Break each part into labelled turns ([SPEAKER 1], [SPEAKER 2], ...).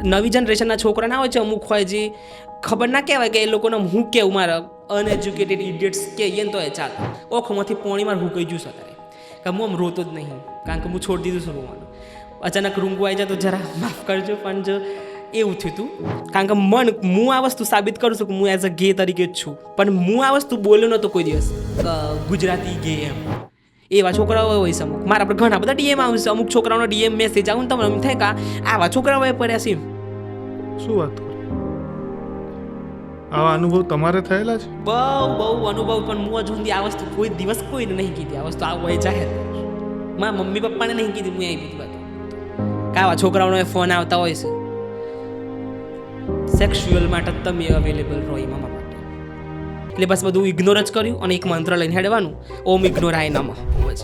[SPEAKER 1] નવી જનરેશનના છોકરા ના હોય છે, અમુક હોય જે ખબર ના કહેવાય કે એ લોકોને હું કેવું મારા અનએજ્યુકેટેડ ઇડિયટ્સ કહીએ ને તો એ ચાલે. ઓખમાંથી પોણીમાં હું કહી જઈશ અત્યારે કે હું આમ રોતો જ નહીં, કારણ કે હું છોડી દીધું છું રોવાનું. અચાનક રૂંગું આવી જાય તો જરા માફ કરજો, પણ જો એવું થયું હતું, કારણ કે હું આ વસ્તુ સાબિત કરું છું કે હું એઝ અ ગે તરીકે જ છું, પણ હું આ વસ્તુ બોલ્યો નહોતો કોઈ દિવસ ગુજરાતી ગે એમ. એવા છોકરાઓ હોય છે અમુક. મારા આપણે ઘણા બધા ડીએમ આવશે, અમુક છોકરાઓનો ડીએમ મેસેજ આવું ને તમને એમ થાય કે આવા છોકરાઓ પડ્યા છે.
[SPEAKER 2] શું વાત કરો? આવા અનુભવ તમારે થયેલા છે?
[SPEAKER 1] બહુ અનુભવ, પણ હું હજુ સુધી આ વસ્તુ કોઈ દિવસ કોઈને નહીં કીધી. આ વસ્તુ આવું હોય જાહેર મારા મમ્મી પપ્પાને નહીં કીધી. હું આવી બધી વાતો કે આવા છોકરાઓનો ફોન આવતા હોય છે સેક્સ્યુઅલ માટે તમે અવેલેબલ રહો એમાં માટે. એટલે બસ બધું ઇગ્નોર જ કર્યું અને એક મંત્ર લઈને હેડવાનું, ઓમ ઇગ્નોરાય નમઃ.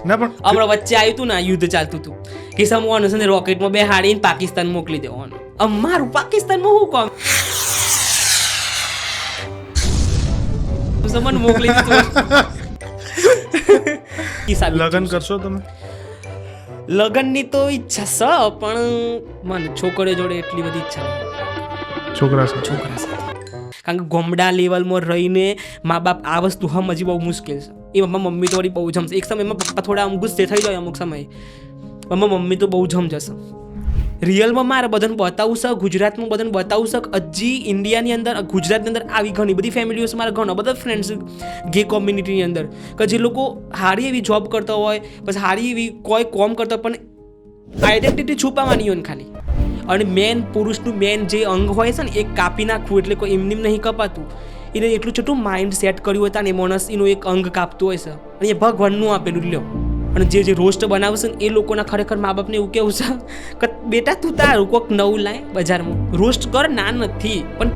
[SPEAKER 2] ના પણ
[SPEAKER 1] હમણાં વચ્ચે આવ્યું હતું ને યુદ્ધ ચાલતું હતું કે સમવાનું છે ને રોકેટમાં બેહાડીને પાકિસ્તાન મોકલી દેવાનું. અમારું પાકિસ્તાનમાં શું કામ? સમન મોકલી દીધું.
[SPEAKER 2] લગ્ન કરશો તમે?
[SPEAKER 1] લગ્નની તો ઈચ્છા છે, પણ મને છોકરીઓ જોડે એટલી બધી ઈચ્છા નહીં.
[SPEAKER 2] છોકરા સાથે
[SPEAKER 1] કારણ કે ગોમડા લેવલમાં રહીને મા બાપ આ વસ્તુ સમજી બહુ મુશ્કેલ છે. એમાં મમ્મી તો વળી બહુ જમશે. એક સમયમાં પપ્પા થોડા આમ ગુસ્સે થઈ જાય, અમુક સમયે મમ્મી તો બહુ જમજશે. રિયલમાં મારે બધાને બતાવું છે, ગુજરાતમાં બધાને બતાવું છે કે હજી ઇન્ડિયાની અંદર, ગુજરાતની અંદર આવી ઘણી બધી ફેમિલીઓ છે, મારા ઘણા બધા ફ્રેન્ડ્સ ગે કોમ્યુનિટીની અંદર, કે જે લોકો સારી એવી જોબ કરતા હોય, પછી સારી એવી કોઈ કોમ કરતા હોય, પણ આઈડેન્ટિટી છુપાવવાની હોય ને ખાલી. અને મેન પુરુષનું મેન જે અંગ હોય છે ને એ કાપી નાખવું, એટલે કોઈ એમની નહીં કપાતું. એને એટલું છોટું માઇન્ડ સેટ કર્યું હતા ને એ માણસ એનું એક અંગ કાપતું હોય છે, અને એ ભગવાનનું આપેલું લ્યો. અને જે રોસ્ટ બનાવશે ને એ લોકોના ખરેખર મા બાપને એવું કેવું છે કે બેટા તું તારું કોઈક નવું લાય બજારમાં રોસ્ટ કર, ના નથી, પણ